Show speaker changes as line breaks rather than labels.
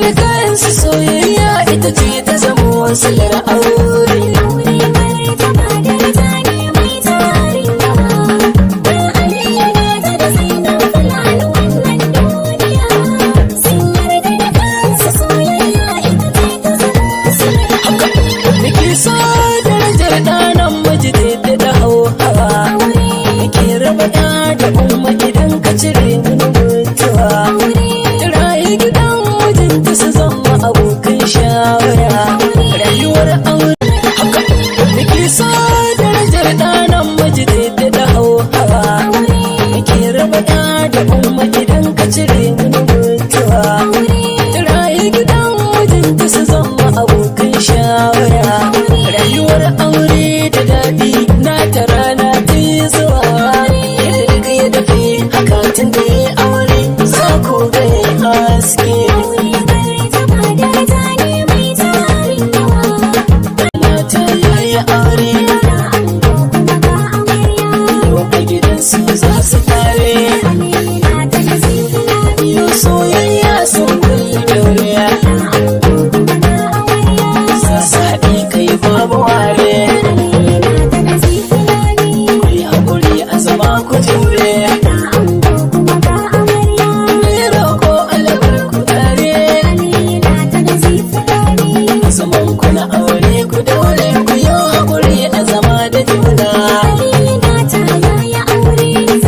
da kansu soyayya ita ce ta zama wasilar aure. Da umma idan ka cire mun mutuwa rayu gidan mijinta su zama abokan shawara rayuwar aure haka nake so darajar ɗanan miji da hauhawa nake raba da umma idan ka cire mun mutuwa rayu gidan mijinta su zama abokan shawara rayuwar aure da daɗi na ta rana ta zuwa tun da ya aure za ku ga haske mata ya yi aure yau a gidansu za su